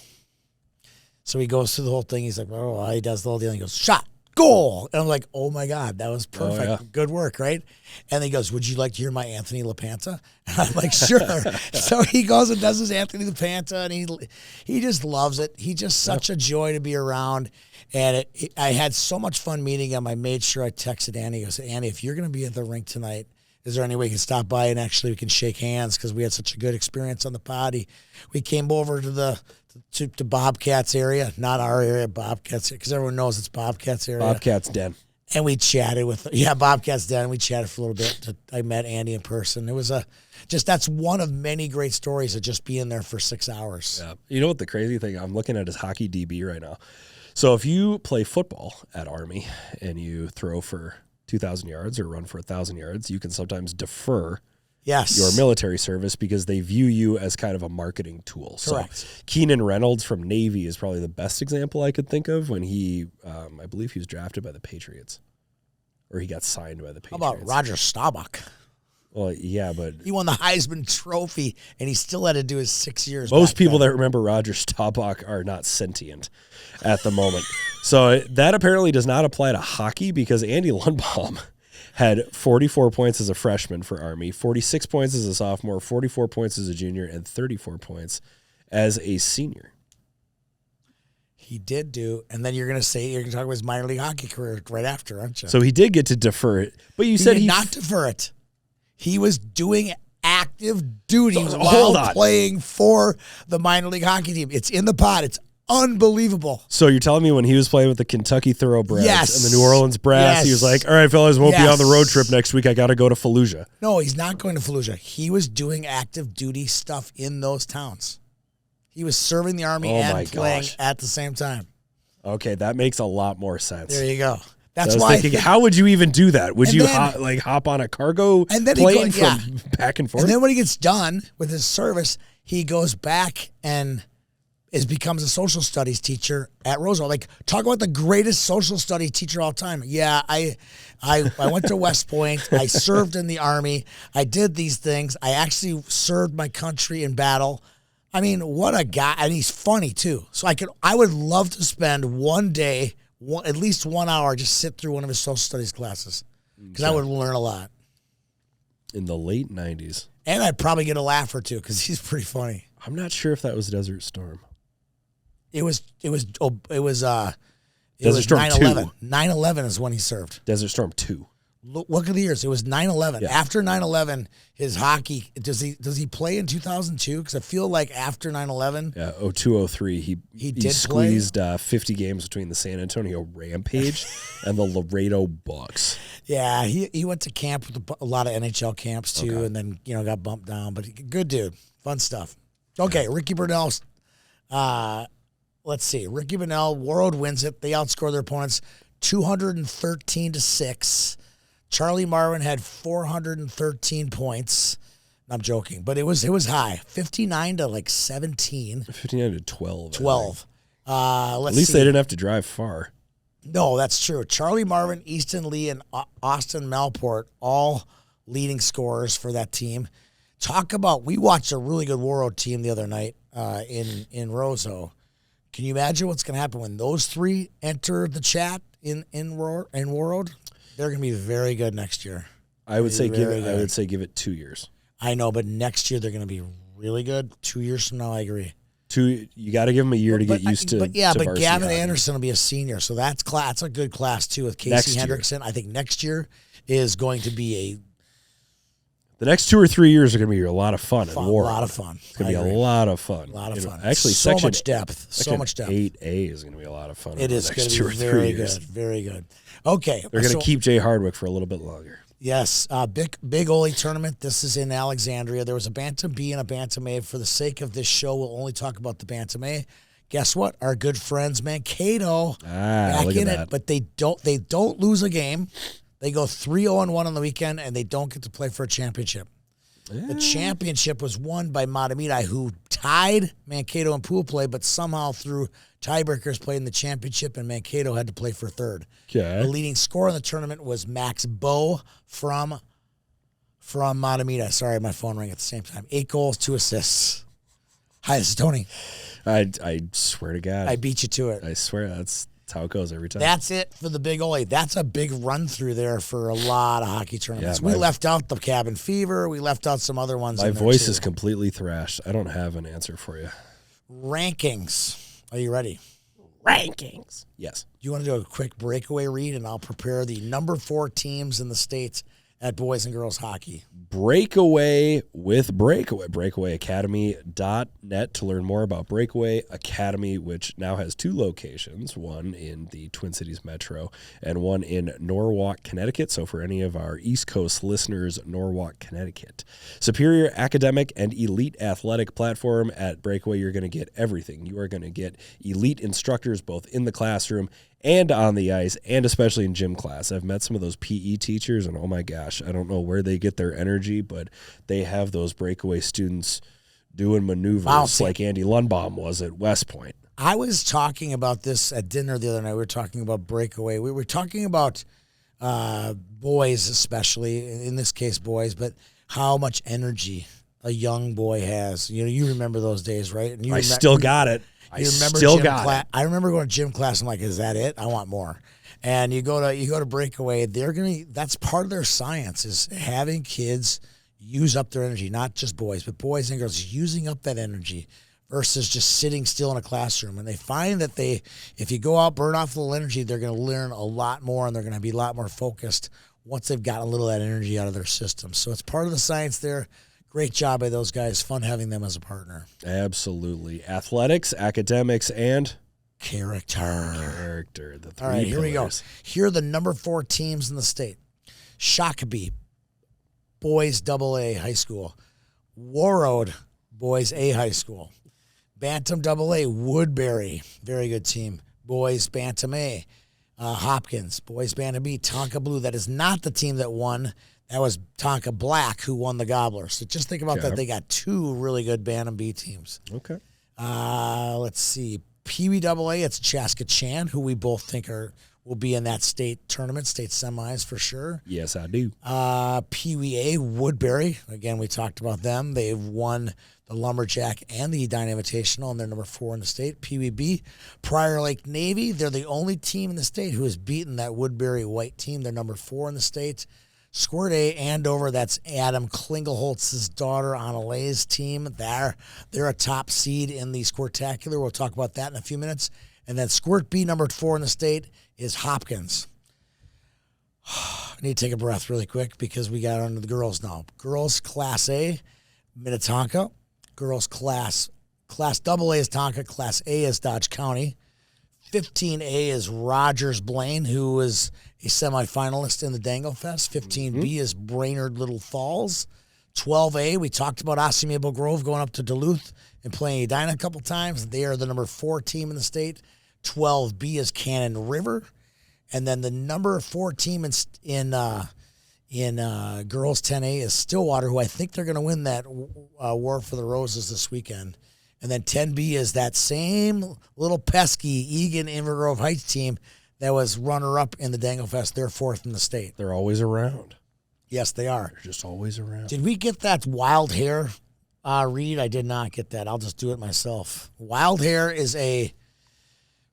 So he goes through the whole thing. He's like, "Oh," he does the whole deal. And he goes, "Shot, goal." And I'm like, "Oh my God, that was perfect. Yeah. Good work," right? And he goes, "Would you like to hear my Anthony LaPanta?" And I'm like, "Sure." So he goes and does his Anthony LaPanta, and he just loves it. He's just such a joy to be around. And I had so much fun meeting him. I made sure I texted Andy. I said, "Andy, if you're going to be at the rink tonight, is there any way you can stop by and actually we can shake hands?" Because we had such a good experience on the pod. We came over to Bobcat's area, not our area, Bobcat's, because everyone knows it's Bobcat's area. Bobcat's Den. And we chatted Bobcat's Den. We chatted for a little bit. I met Andy in person. It was that's one of many great stories of just being there for 6 hours. Yeah. You know what the crazy thing? I'm looking at his hockey DB right now. So if you play football at Army and you throw for 2,000 yards or run for 1,000 yards, you can sometimes defer your military service because they view you as kind of a marketing tool. Correct. So Keenan Reynolds from Navy is probably the best example I could think of when he, I believe he was drafted by the Patriots or he got signed by the Patriots. How about Roger Staubach? Well, yeah, but he won the Heisman Trophy, and he still had to do his 6 years. Most people that remember Roger Staubach are not sentient at the moment. So that apparently does not apply to hockey because Andy Lundbaum had 44 points as a freshman for Army, 46 points as a sophomore, 44 points as a junior, and 34 points as a senior. He did do, and then you're going to talk about his minor league hockey career right after, aren't you? So he did get to defer it, but you said he did not defer it. He was doing active duty while playing for the minor league hockey team. It's in the pod. It's unbelievable. So you're telling me when he was playing with the Kentucky Thoroughbreds and the New Orleans Brass, he was like, "All right, fellas, won't be on the road trip next week. I got to go to Fallujah." No, he's not going to Fallujah. He was doing active duty stuff in those towns. He was serving the Army and playing at the same time. Okay, that makes a lot more sense. There you go. That's so I was thinking, how would you even do that? Would you hop on a cargo plane from back and forth? And then when he gets done with his service, he goes back and becomes a social studies teacher at Roosevelt. Like, talk about the greatest social studies teacher of all time. Yeah, I went to West Point. I served in the Army. I did these things. I actually served my country in battle. I mean, what a guy. And he's funny, too. So I would love to spend one day, at least 1 hour, just sit through one of his social studies classes because I would learn a lot. In the late 90s. And I'd probably get a laugh or two because he's pretty funny. I'm not sure if that was Desert Storm. It was Desert Storm 9/11. 9/11 is when he served. Desert Storm 2. Look at the years. It was 9/11. Yeah. After 9/11, his hockey, does he play in 2002? Because I feel like after 9/11. Yeah, 02-03, he did squeezed 50 games between the San Antonio Rampage and the Laredo Bucks. Yeah, he went to camp with a lot of NHL camps too, and then got bumped down. But good dude, fun stuff. Okay, Ricky Burnell. Let's see, Ricky Burnell. Warroad wins it. They outscore their opponents 213-6. Charlie Marvin had 413 points. I'm joking, but it was high. 59 to like 17. 59 to 12. 12. At least they didn't have to drive far. No, that's true. Charlie Marvin, Easton Lee, and Austin Malport, all leading scorers for that team. We watched a really good Warroad team the other night in Roseau. Can you imagine what's going to happen when those three enter the chat in Warroad? They're going to be very good next year. I would say give it 2 years. I know, but next year they're going to be really good. 2 years from now, I agree. You got to give them a year to get used to. But Gavin Anderson will be a senior, so that's a good class too with Casey Hendrickson. I think next year is going to be the next 2 or 3 years are going to be a lot of fun. A lot of fun. It's going to be a lot of fun. A lot of fun. Actually, so much depth. So much depth. 8A is going to be a lot of fun. It is going to be very good. Very good. Okay, they're going to keep Jay Hardwick for a little bit longer. Yes, Big Ole tournament. This is in Alexandria. There was a Bantam B and a Bantam A. For the sake of this show, we'll only talk about the Bantam A. Guess what? Our good friends Mankato back in it, but they don't lose a game. They go 3-0-1 on the weekend, and they don't get to play for a championship. Yeah. The championship was won by Matamidi, who tied Mankato in pool play, but somehow through tiebreakers played in the championship, and Mankato had to play for third. Okay. The leading scorer in the tournament was Max Bowe from Matamidi. Sorry, my phone rang at the same time. 8 goals, 2 assists. Hi, this is Tony. I swear to God. I beat you to it. I swear that's how it goes every time. That's it for the Big Ole. That's a big run through there for a lot of hockey tournaments. Yeah, we left out the Cabin Fever. We left out some other ones. My voice is completely thrashed. I don't have an answer for you. Rankings. Are you ready? Rankings. Yes. You want to do a quick breakaway read, and I'll prepare the number 4 teams in the state at boys and girls hockey. Breakaway with Breakaway. BreakawayAcademy.net to learn more about Breakaway Academy, which now has 2 locations, one in the Twin Cities Metro and one in Norwalk, Connecticut. So for any of our East Coast listeners, Norwalk, Connecticut. Superior academic and elite athletic platform at Breakaway. You're going to get everything. You are going to get elite instructors both in the classroom and on the ice, and especially in gym class. I've met some of those PE teachers, and oh my gosh, I don't know where they get their energy, but they have those Breakaway students doing maneuvers like Andy Lundbaum was at West Point. I was talking about this at dinner the other night. We were talking about Breakaway. We were talking about boys, especially, in this case boys, but how much energy a young boy has. You know, you remember those days, right? And I still got it. I remember going to gym class. I'm like, is that it? I want more. And you go to Breakaway. That's part of their science is having kids use up their energy, not just boys, but boys and girls using up that energy versus just sitting still in a classroom. And they find that if you go out, burn off a little energy, they're going to learn a lot more, and they're going to be a lot more focused once they've gotten a little of that energy out of their system. So it's part of the science there. Great job by those guys. Fun having them as a partner. Absolutely. Athletics, academics, and character. The 3 All right, here we go. pillars. Here are the number 4 teams in the state. Shakopee, boys AA high school. Warroad, boys A high school. Bantam AA, Woodbury, very good team. Boys Bantam A. Hopkins, boys Bantam B. Tonka Blue, that is not the team that won. That was Tonka Black who won the Gobbler. So just think about that. They got 2 really good Bantam B teams. Okay. Let's see. Pee Wee AA, it's Chaska Chan, who we both think will be in that state tournament, state semis for sure. Yes, I do. Pee Wee A, Woodbury. Again, we talked about them. They've won the Lumberjack and the Edina Invitational, and they're number 4 in the state. Pee Wee B, Prior Lake Navy. They're the only team in the state who has beaten that Woodbury White team. They're number 4 in the state. Squirt A, Andover, that's Adam Klingelholtz's daughter on Alay's team. They're a top seed in the Squirtacular. We'll talk about that in a few minutes. And then Squirt B, number 4 in the state, is Hopkins. I need to take a breath really quick because we got on to the girls now. Girls Class A, Minnetonka. Girls Class AA is Tonka. Class A is Dodge County. 15A is Rogers Blaine, who was a semifinalist in the Danglefest. 15B is Brainerd Little Falls. 12A, we talked about Osseo Maple Grove going up to Duluth and playing Edina a couple times. They are the number 4 team in the state. 12B is Cannon River. And then the number 4 team in in girls 10A is Stillwater, who I think they're going to win that War for the Roses this weekend. And then 10B is that same little pesky Egan Inver Grove Heights team that was runner-up in the Danglefest. They're fourth in the state. They're always around. Yes, they are. They're just always around. Did we get that Wild Hair read? I did not get that. I'll just do it myself. Wild Hair is a,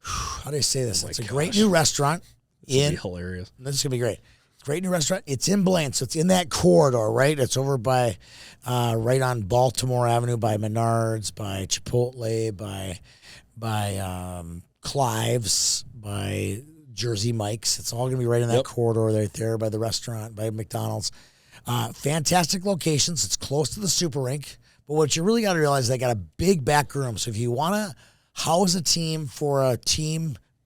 how do I say this? It's a great new restaurant. This is hilarious. This is going to be great. Great new restaurant. It's in Blaine, so it's in that corridor, right? It's over by, right on Baltimore Avenue, by Menards, by Chipotle, by Clive's, by Jersey Mike's. It's all going to be right in that corridor right there by the restaurant, by McDonald's. Fantastic locations. It's close to the super rink. But what you really got to realize is they got a big back room. So if you want to house a team for a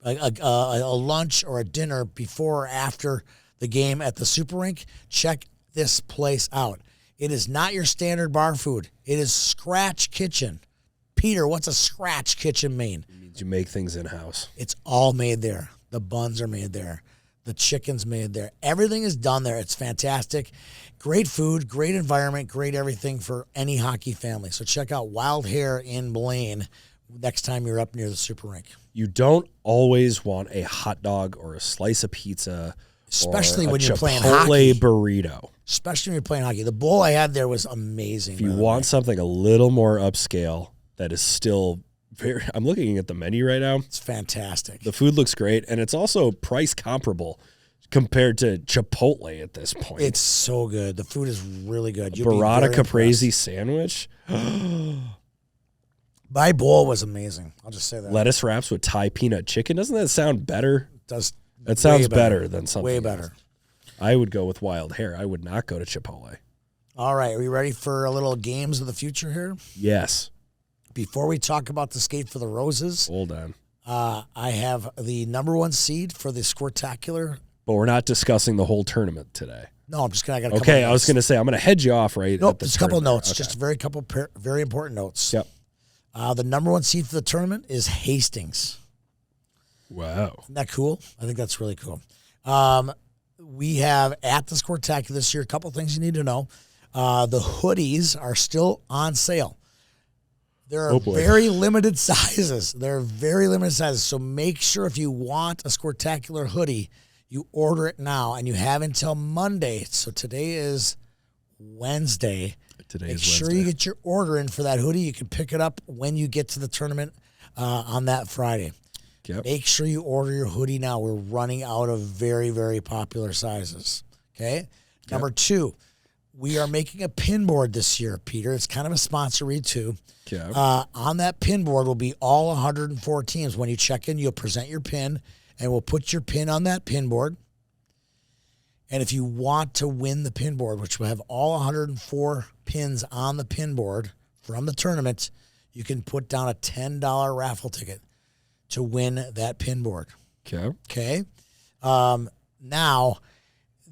lunch or a dinner before or after the game at the super rink, check this place out. It is not your standard bar food. It is Scratch Kitchen. Peter, what's a Scratch Kitchen mean? It means you make things in-house. It's all made there. The buns are made there. The chicken's made there. Everything is done there. It's fantastic. Great food, great environment, great everything for any hockey family. So check out Wild Hair in Blaine next time you're up near the super rink. You don't always want a hot dog or a slice of pizza, especially or when you're playing Chipotle hockey. burrito. Especially when you're playing hockey. The bowl I had there was amazing. If you want something a little more upscale that is still very, I'm looking at the menu right now. It's fantastic. The food looks great, and it's also price comparable compared to Chipotle at this point. It's so good. The food is really good. Burrata caprese sandwich. My bowl was amazing. I'll just say that. Lettuce wraps with Thai peanut chicken. Doesn't that sound better? It does. That sounds better than something way else. better. I would go with Wild Hair. I would not go to Chipotle. All right. Are we ready for a little games of the future here? Yes. Before we talk about the Skate for the Roses, Hold on. I have the number 1 seed for the Squirtacular. But we're not discussing the whole tournament today. No, I'm just going to. Okay, I was going to say I'm going to head you off right. Nope, at the just a couple of notes. Okay. Just very important notes. Yep. The number 1 seed for the tournament is Hastings. Wow. Isn't that cool? I think that's really cool. We have at the Squirtacular this year a couple things you need to know. The hoodies are still on sale. There are very limited sizes. So make sure if you want a Squirtacular hoodie, you order it now, and you have until Monday. So today is Wednesday. Make sure you get your order in for that hoodie. You can pick it up when you get to the tournament on that Friday. Yep. Make sure you order your hoodie now. We're running out of very, very popular sizes. Okay? Yep. Number 2, we are making a pin board this year, Peter. It's kind of a sponsor read, too. Yep. On that pin board will be all 104 teams. When you check in, you'll present your pin, and we'll put your pin on that pin board. And if you want to win the pin board, which will have all 104 pins on the pin board from the tournament, you can put down a $10 raffle ticket to win that pin board. Okay. Now,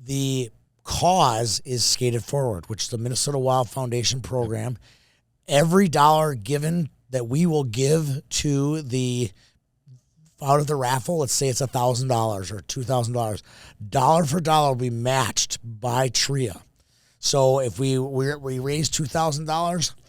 the cause is Skated Forward, which is the Minnesota Wild Foundation program. Every dollar given that we will give to the out of the raffle, let's say it's $1,000 or $2,000, dollar for dollar will be matched by TRIA. So if we raise $2,000,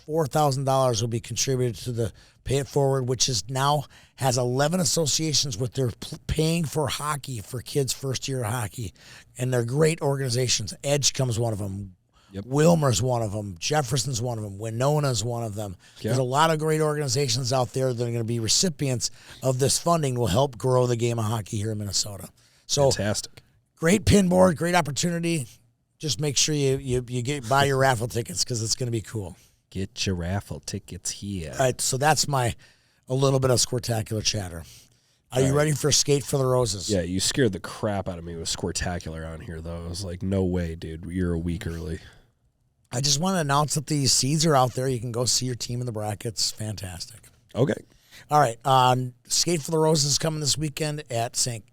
$4,000 will be contributed to the Pay It Forward, which is now has 11 associations with their paying for hockey for kids' first year of hockey, and they're great organizations. Edge comes one of them. Yep. Wilmer's one of them. Jefferson's one of them. Winona's one of them. Yep. There's a lot of great organizations out there that are going to be recipients of this funding. Will help grow the game of hockey here in Minnesota. So fantastic. Great pin board, great opportunity. Just make sure you buy your raffle tickets because it's going to be cool. Get your raffle tickets here. All right, so that's a little bit of Squirtacular chatter. Are you ready for Skate for the Roses? Yeah, you scared the crap out of me with Squirtacular on here, though. I was like, no way, dude. You're a week early. I just want to announce that these seeds are out there. You can go see your team in the brackets. Fantastic. Okay. All right. Skate for the Roses is coming this weekend at St.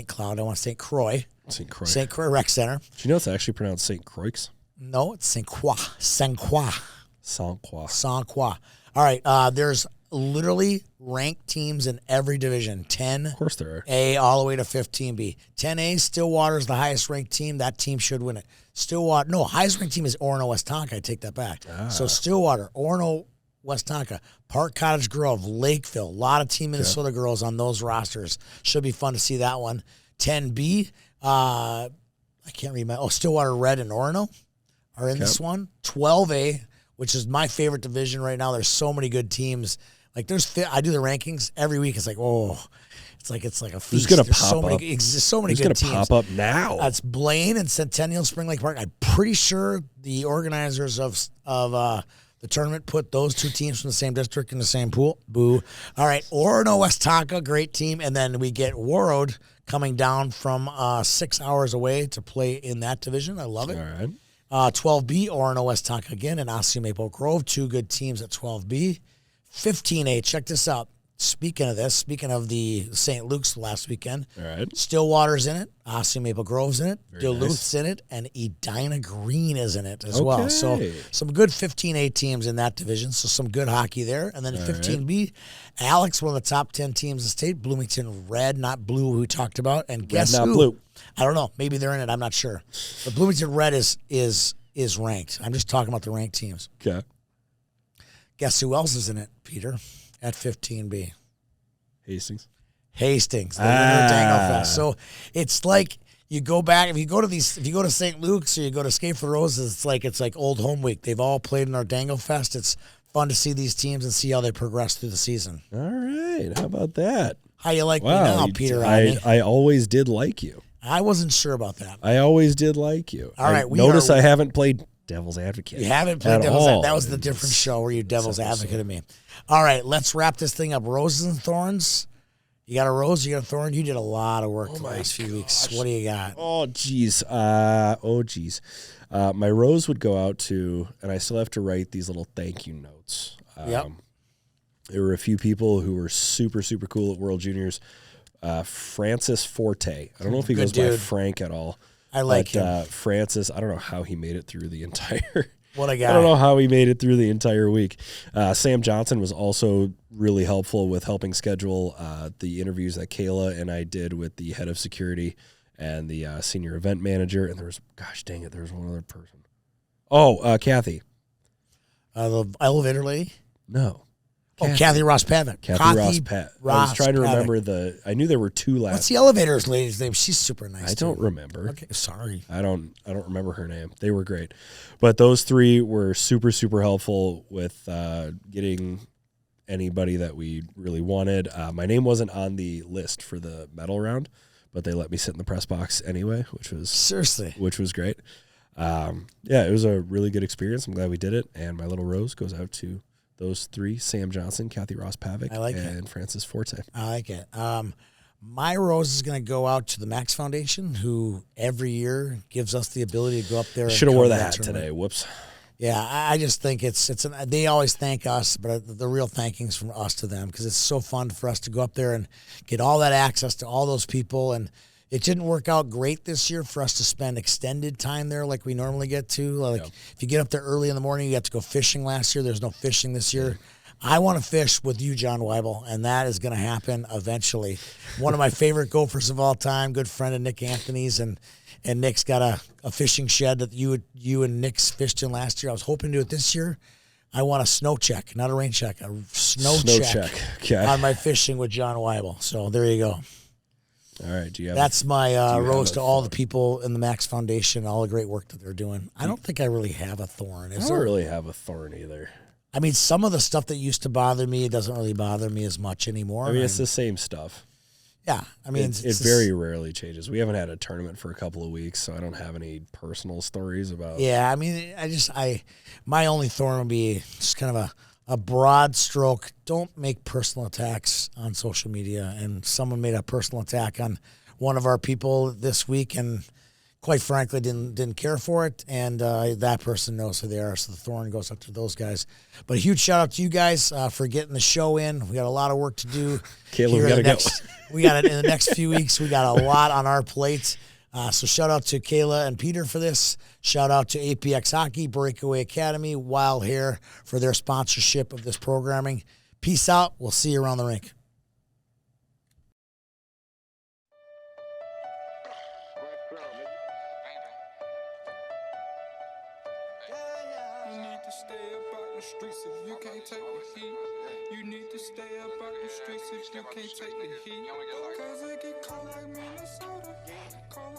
Cloud. I want St. Croix. St. Croix Rec Center. Do you know it's actually pronounced St. Croix? No, it's St. Croix. St. Croix. St. Croix. St. Croix. All right. There's literally ranked teams in every division. 10 Of course there are. A all the way to 15B. 10A, Stillwater is the highest ranked team. That team should win it. Stillwater, no, highest ranked team is Orono Westonka. I take that back. So Stillwater, Orono Westonka, Park Cottage Grove, Lakeville, a lot of Team Minnesota girls on those rosters. Should be fun to see that one. 10B, I can't remember. Oh, Stillwater Red and Orono are in this one. 12A, which is my favorite division right now. There's so many good teams. Like I do the rankings every week. It's like, it's like a feast. Who's gonna There's pop so up? many good teams. Who's gonna pop up now? That's Blaine and Centennial Spring Lake Park. I'm pretty sure the organizers of the tournament put those two teams from the same district in the same pool. Boo. All right, Orono Westonka, great team, and then we get Warroad coming down from 6 hours away to play in that division. I love it. All right. 12B, Orono Westonka again, and Osseo Maple Grove, two good teams at 12B. 15A, check this out. Speaking of the St. Luke's last weekend, All right. Stillwater's in it, Osseo Maple Grove's in it, Very Duluth's in it, and Edina Green is in it as well. So Okay. some good 15A teams in that division, so some good hockey there. And then 15B, Alex, one of the top 10 teams in the state, Bloomington Red, not Blue, who we talked about. And guess Red, not who? Blue. I don't know. Maybe they're in it. I'm not sure. But Bloomington Red is ranked. I'm just talking about the ranked teams. Okay. Guess who else is in it, Peter, at 15B? Hastings. Hastings, the winner of Danglefest. So it's like you go back, if you go to St. Luke's or you go to Skate for the Roses, it's like old home week. They've all played in our Danglefest. It's fun to see these teams and see how they progress through the season. All right. How about that? How you like me now, Peter? I always did like you. I wasn't sure about that. I always did like you. All right. Notice I haven't played Devil's Advocate. You haven't played at Devil's all. Advocate. That was the different show where you Devil's Advocate of me. All right, let's wrap this thing up. Roses and Thorns. You got a rose, you got a thorn. You did a lot of work the last few weeks. What do you got? Oh, geez. My rose would go out to, and I still have to write these little thank you notes. Yep. There were a few people who were super, super cool at World Juniors. Francis Forte. I don't know if he goes by Frank at all. I like him. Francis, I don't know how he made it through the entire... What a guy. I don't know how he made it through the entire week. Sam Johnson was also really helpful with helping schedule the interviews that Kayla and I did with the head of security and the senior event manager. And there was, gosh dang it, there was one other person. Oh, Kathy. The elevator lady? No. Kathy Ross Pavick. Kathy Ross Pavick. I was trying to remember I knew there were two last. What's the elevator's lady's name? She's super nice. I don't remember. Okay, sorry. I don't remember her name. They were great. But those three were super, super helpful with getting anybody that we really wanted. My name wasn't on the list for the medal round, but they let me sit in the press box anyway, which was great. It was a really good experience. I'm glad we did it. And my little rose goes out to those three: Sam Johnson, Kathy Ross Pavick, and Francis Forte. I like it. My rose is going to go out to the Max Foundation, who every year gives us the ability to go up there. Should have wore the hat today. Whoops. Yeah, I just think they always thank us, but the real thanking's from us to them, because it's so fun for us to go up there and get all that access to all those people. And it didn't work out great this year for us to spend extended time there like we normally get to. If you get up there early in the morning, you got to go fishing last year. There's no fishing this year. I want to fish with you, John Weibel, and that is going to happen eventually. One of my favorite gophers of all time, good friend of Nick Anthony's, and Nick's got a fishing shed that you and Nick's fished in last year. I was hoping to do it this year. I want a snow check, not a rain check, a snow check. Okay. On my fishing with John Weibel. So there you go. All right. That's my rose to all the people in the Max Foundation, all the great work that they're doing. I don't think I really have a thorn. I don't really have a thorn either. I mean, some of the stuff that used to bother me, it doesn't really bother me as much anymore. I mean, it's the same stuff. Yeah. I mean, it very rarely changes. We haven't had a tournament for a couple of weeks, so I don't have any personal stories about. Yeah. I mean, my only thorn would be just kind of a broad stroke. Don't make personal attacks on social media. And someone made a personal attack on one of our people this week, and quite frankly, didn't care for it, and that person knows who they are, so the thorn goes up to those guys. But a huge shout-out to you guys for getting the show in. We got a lot of work to do. Caleb, we got to go. We got it in the next few weeks. We got a lot on our plate. So shout-out to Kayla and Peter for this. Shout-out to APX Hockey, Breakaway Academy, Wild Hair for their sponsorship of this programming. Peace out. We'll see you around the rink. You need to stay up out the streets if you can't take the heat. You need to stay up out the streets if you can't take the heat. Cause it get cold like Minnesota. Cold